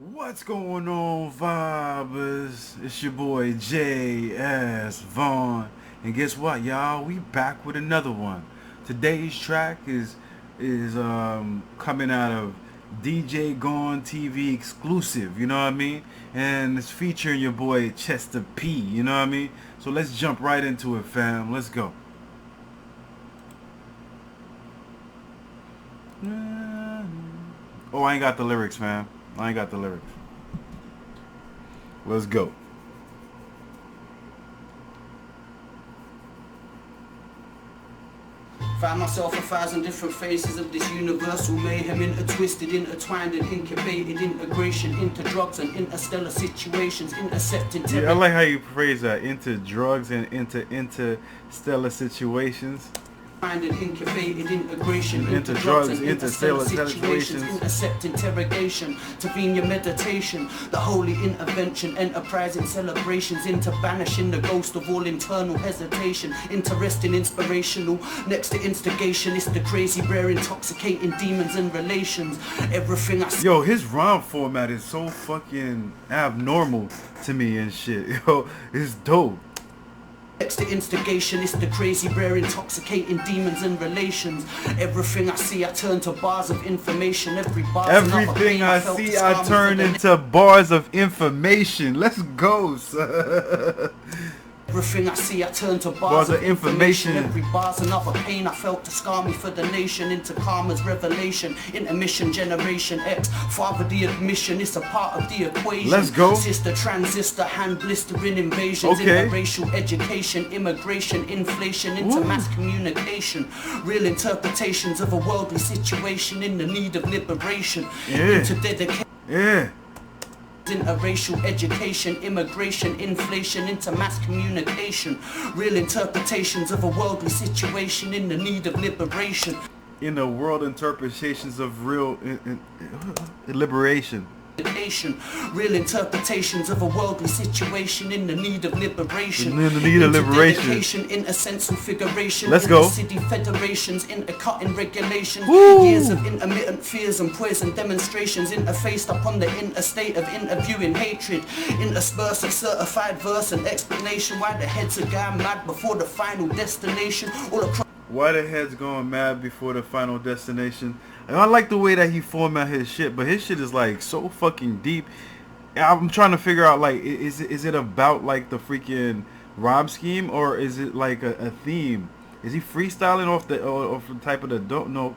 What's going on, vibers? It's your boy Djgone, and guess what, y'all? We back with another one. Today's track is coming out of Djgone TV exclusive. You know what I mean? And it's featuring your boy Chester P. You know what I mean? So let's jump right into it, fam. Let's go. Oh, I ain't got the lyrics, man. I ain't got the lyrics. Let's go. Find myself 1,000 different phases of this universal mayhem, intertwisted, intertwined and incubated, integration into drugs and interstellar situations, intercepting Yeah, I like how you phrase that, into drugs and into interstellar situations. and incubated integration Into drugs, interstellar situations, intercept interrogation, intervene your meditation, the holy intervention, enterprising celebrations, into banishing the ghost of all internal hesitation, interesting, inspirational, next to instigation, it's the crazy, rare, intoxicating demons and relations, everything I see. Yo, his rhyme format is so fucking abnormal to me and shit. Yo, it's dope. Next to instigation, it's the crazy, rare, intoxicating demons and relations. Everything I see, I turn to bars of information. Everything I see, I turn into bars of information. Let's go, sir. Everything I see, I turn to bars of information. Every bar's another pain I felt to scar me for the nation. Into karma's revelation, intermission, generation X. Father, the admission, it's a part of the equation. Let's go. Sister, transistor, hand blistering invasions. Okay. Interracial education, immigration, inflation, into mass communication. Real interpretations of a worldly situation in the need of liberation. Yeah. Into dedication. Yeah. Interracial education, immigration, inflation, into mass communication, real interpretations of a worldly situation in the need of liberation. In the world, interpretations of real liberation. Real interpretations of a worldly situation in the need of liberation. In the need of liberation. Dedication, intersensual figuration. Let's go. City federations, intercutting regulations. Woo. Years of intermittent fears and poison demonstrations, interfaced upon the interstate of interviewing hatred. Interspersed of certified verse and explanation. Why the heads are gone mad before the final destination. All across. Why the head's going mad before the final destination? And I like the way that he format his shit, but his shit is like so fucking deep. I'm trying to figure out, like, is it about like the freaking rhyme scheme, or is it like a theme? Is he freestyling off the type of the don't know?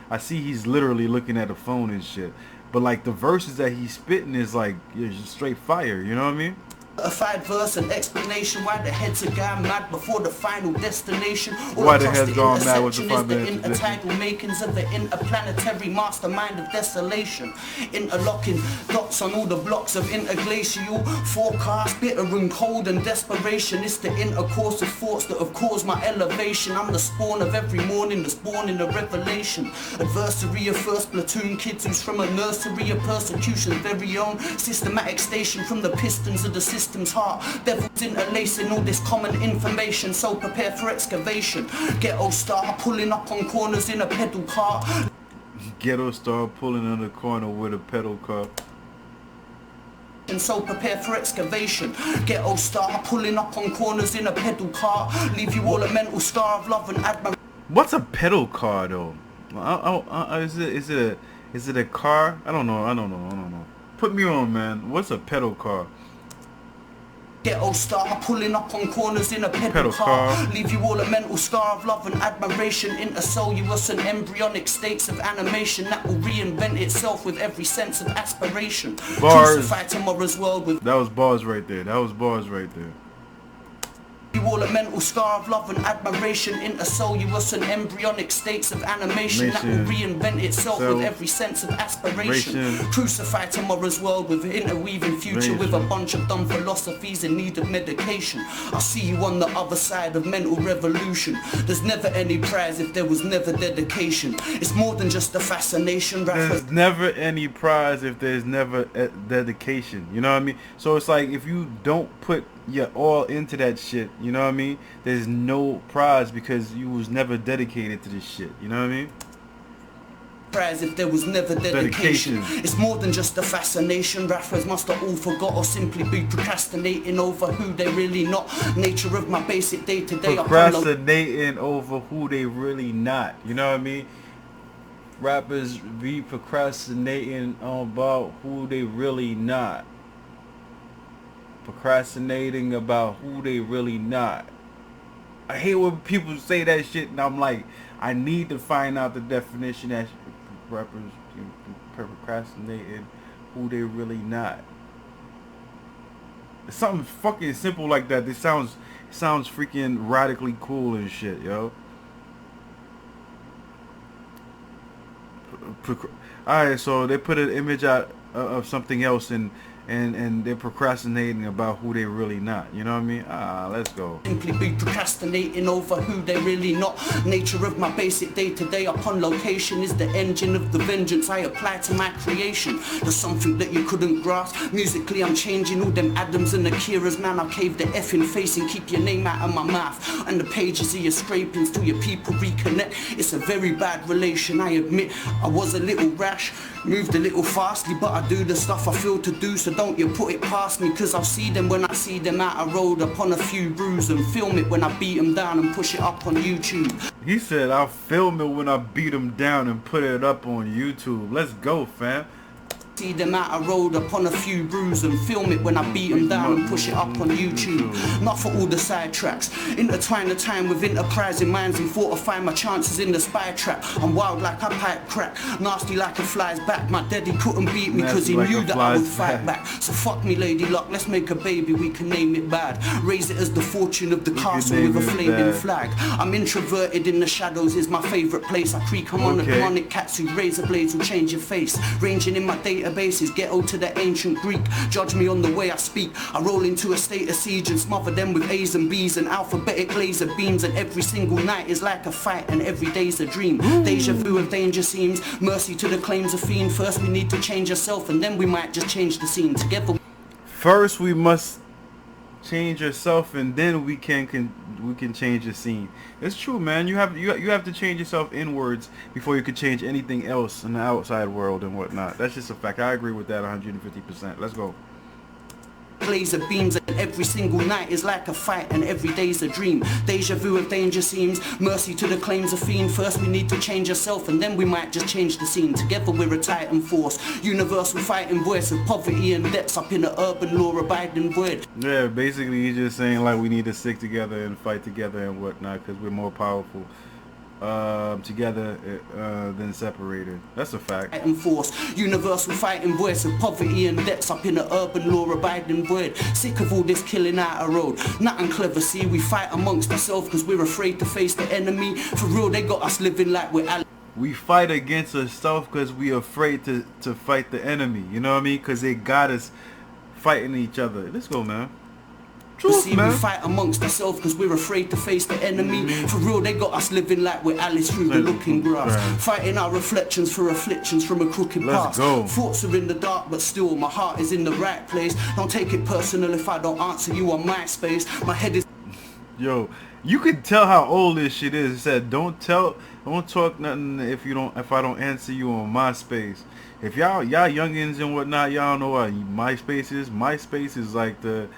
I see he's literally looking at the phone and shit. But like the verses that he's spitting is like just straight fire. You know what I mean? Certified verse and explanation. Why the heads are gone mad before the final destination. All Why the across heads gone mad with the intersection final is the intertidal makings of the interplanetary mastermind of desolation. Interlocking dots on all the blocks of interglacial forecast, bitter and cold and desperation. It's the intercourse of thoughts that have caused my elevation. I'm the spawn of every morning that's born in a revelation. Adversary of first platoon kids who's from a nursery of persecution's very own systematic station from the pistons of the system's heart. Devils interlacing all this common information, so prepare for excavation. Ghetto star pulling up on corners in a pedal car. Ghetto star pulling in the corner with a pedal car. And so prepare for excavation. Ghetto star pulling up on corners in a pedal car. Leave you all a mental scar of love and admiration. What's a pedal car though? Is it a car? I don't know. Put me on, man. What's a pedal car? Ghetto star pulling up on corners in a pedal car. Leave you all a mental scar of love and admiration. Intercellulous and embryonic states of animation that will reinvent itself with every sense of aspiration. Bars. Crucify tomorrow's world with. That was bars right there. You all a mental scar of love and admiration. Intercellulous and embryonic states of animation that will reinvent itself with every sense of aspiration. Crucify tomorrow's world with interweaving future with a bunch of dumb philosophies in need of medication. I'll see you on the other side of mental revolution. There's never any prize if there was never dedication. It's more than just a fascination. There's never any prize if there's never dedication. You know what I mean? So it's like if you don't put your all into that shit, you know what I mean? There's no prize because you was never dedicated to this shit. You know what I mean? Prize if there was never dedication. It's more than just a fascination. Rappers must have all forgot or simply be procrastinating over who they really not. Nature of my basic day-to-day. Procrastinating over who they really not. You know what I mean? Rappers be procrastinating about who they really not. Procrastinating about who they really not. I hate when people say that shit and I'm like, I need to find out the definition that rappers procrastinating who they really not. It's something fucking simple like that. It sounds freaking radically cool and shit, yo. Alright, so they put an image out of something else and they're procrastinating about who they really not. You know what I mean? Let's go. Simply be procrastinating over who they really not. Nature of my basic day-to-day upon location is the engine of the vengeance I apply to my creation. There's something that you couldn't grasp. Musically I'm changing all them Adams and Akiras. Man, I'll cave the effing face and keep your name out of my mouth. And the pages of your scrapings till your people reconnect. It's a very bad relation, I admit. I was a little rash, moved a little fastly, but I do the stuff I feel to do, so don't you put it past me, cause I'll see them when I see them out a road upon a few brews, and film it when I beat them down and push it up on YouTube. He said I'll film it when I beat them down and put it up on YouTube. Let's go, fam. See them out a road upon a few brews and film it when I beat them down and push it up on YouTube. Not for all the sidetracks. Intertwine the time with enterprising minds and fortify my chances in the spy trap. I'm wild like a pipe crack, nasty like a fly's back. My daddy couldn't beat me cause he knew that I would fight back. So fuck me, lady luck, let's make a baby, we can name it bad. Raise it as the fortune of the castle with a flaming flag. I'm introverted in the shadows is my favourite place. I creak, I'm on a demonic cats whose razor blades will change your face. Ranging in my database is ghetto to the ancient Greek. Judge me on the way I speak. I roll into a state of siege and smother them with A's and B's and alphabetic laser beams. And every single night is like a fight and every day's a dream. Deja vu of danger seems. Mercy to the claims of fiend. First we need to change ourselves and then we might just change the scene together. First we must change yourself and then we can change the scene. It's true, man. You have to change yourself inwards before you can change anything else in the outside world and whatnot. That's just a fact. I agree with that 150%. Let's go. Laser beams and every single night is like a fight and every day's a dream. Deja vu of danger seems. Mercy to the claims of fiend. First we need to change ourselves and then we might just change the scene. Together we're a titan force, universal fighting voice of poverty and debts up in the urban law abiding void. Yeah, basically he's just saying like we need to stick together and fight together and whatnot because we're more powerful together than separated. That's a fact. And force, universal fighting voice of poverty and debts up in the urban law abiding void. Sick of all this killing out a road. Nothing clever, see, we fight amongst ourselves because we're afraid to face the enemy. For real, they got us living like we're we fight against ourselves because we're afraid to fight the enemy. You know what I mean? Because they got us fighting each other. Let's go, man. Truth, see, man. we fight amongst ourselves because we're afraid to face the enemy. For real, they got us living like we're Alice through the looking glass. Fighting our reflections for afflictions from a crooked past. Go. Thoughts are in the dark, but still my heart is in the right place. Don't take it personal if I don't answer you on MySpace. My head is... Yo, you can tell how old this shit is. It said, don't talk nothing if I don't answer you on MySpace. If y'all youngins and whatnot, y'all know what MySpace is. MySpace is like the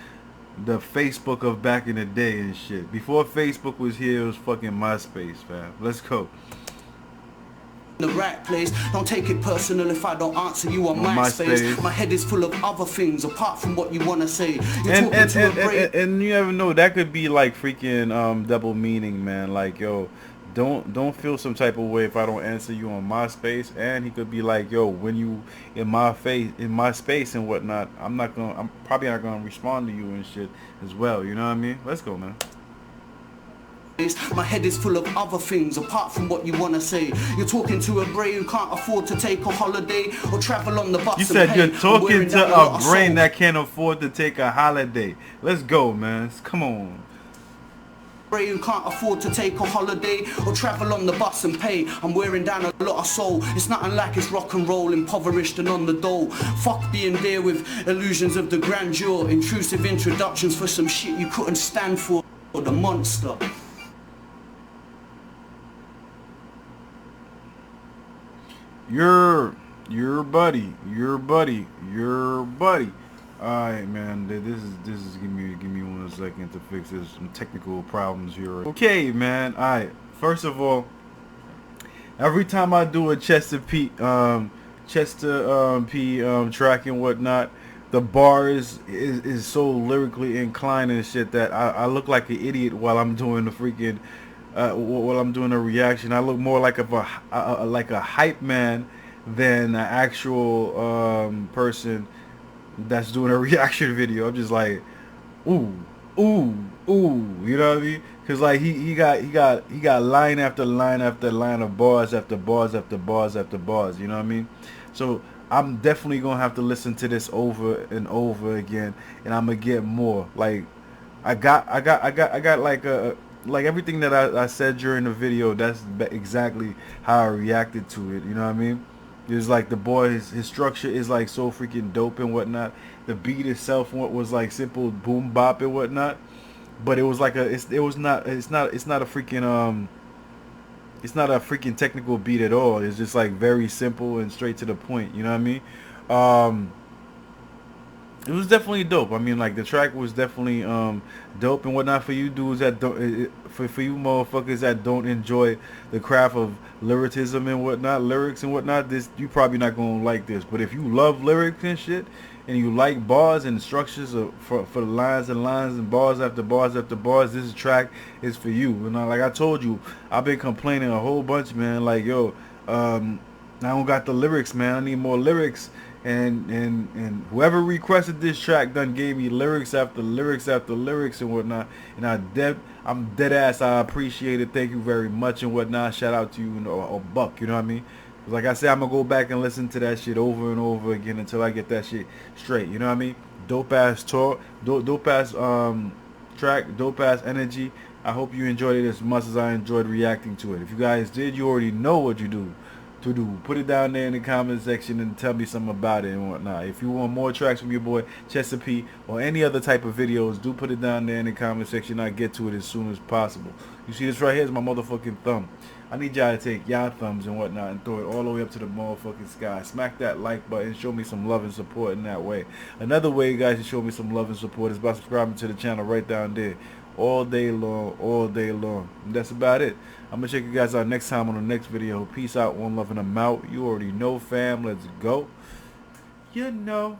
Facebook of back in the day and shit. Before Facebook was here, it was fucking MySpace, fam. Let's go. The right place. Don't take it personal if I don't answer you on MySpace. My head is full of other things apart from what you want to say. And you never know, that could be like freaking double meaning, man. Like, yo, don't feel some type of way if I don't answer you on MySpace. And he could be like, yo, when you in my space and whatnot, I'm probably not gonna respond to you and shit as well. You know what I mean? Let's go, man. My head is full of other things apart from what you want to say. You're talking to a brain who can't afford to take a holiday or travel on the bus. You said you're talking to a brain that can't afford to take a holiday. Let's go, man. Come on. Who can't afford to take a holiday or travel on the bus and pay. I'm wearing down a lot of soul. It's nothing like it's rock and roll, impoverished and on the dole. Fuck being there with illusions of the grandeur, intrusive introductions for some shit you couldn't stand for. The monster. your buddy, your buddy, your buddy. Alright, man, this is give me 1 second to fix this, some technical problems here. Okay, man. Alright, first of all, every time I do a Chester P track and whatnot, the bar is so lyrically inclined and shit that I look like an idiot while I'm doing the freaking while I'm doing a reaction. I look more like like a hype man than an actual person that's doing a reaction video. I'm just like, ooh, ooh, ooh, you know what I mean? Cause like he got line after line after line of bars after bars after bars after bars. You know what I mean? So I'm definitely gonna have to listen to this over and over again, and I'm gonna get more. Like I got like everything that I said during the video. That's exactly how I reacted to it. You know what I mean? It's like the boy, his structure is like so freaking dope and whatnot. The beat itself was like simple boom bop and whatnot, but it was like it's not a freaking it's not a freaking technical beat at all. It's just like very simple and straight to the point. You know what I mean? It was definitely dope. I mean, like the track was definitely dope and whatnot. For you dudes that don't, for you motherfuckers that don't enjoy the craft of lyricism and whatnot, lyrics and whatnot, this you probably not gonna like this. But if you love lyrics and shit, and you like bars and structures for the lines and lines and bars after bars after bars, this track is for you. And like I told you, I've been complaining a whole bunch, man. Like yo, I don't got the lyrics, man. I need more lyrics. And whoever requested this track done gave me lyrics after lyrics after lyrics and whatnot, and I'm dead ass. I appreciate it. Thank you very much and whatnot. Shout out to you, or Buck. You know what I mean? 'Cause like I said, I'm gonna go back and listen to that shit over and over again until I get that shit straight. You know what I mean? Dope ass talk, dope ass track, dope ass energy. I hope you enjoyed it as much as I enjoyed reacting to it. If you guys did, you already know what you do. Put it down there in the comment section and tell me something about it and whatnot. If you want more tracks from your boy Chester P or any other type of videos, do put it down there in the comment section. I'll get to it as soon as possible. You see this right here is my motherfucking thumb. I need y'all to take y'all thumbs and whatnot and throw it all the way up to the motherfucking sky. Smack that like button. Show me some love and support in that way. Another way you guys can show me some love and support is by subscribing to the channel right down there. All day long, all day long. And that's about it. I'm gonna check you guys out next time on the next video. Peace out, one love, and I'm out. You already know, fam. Let's go. You know.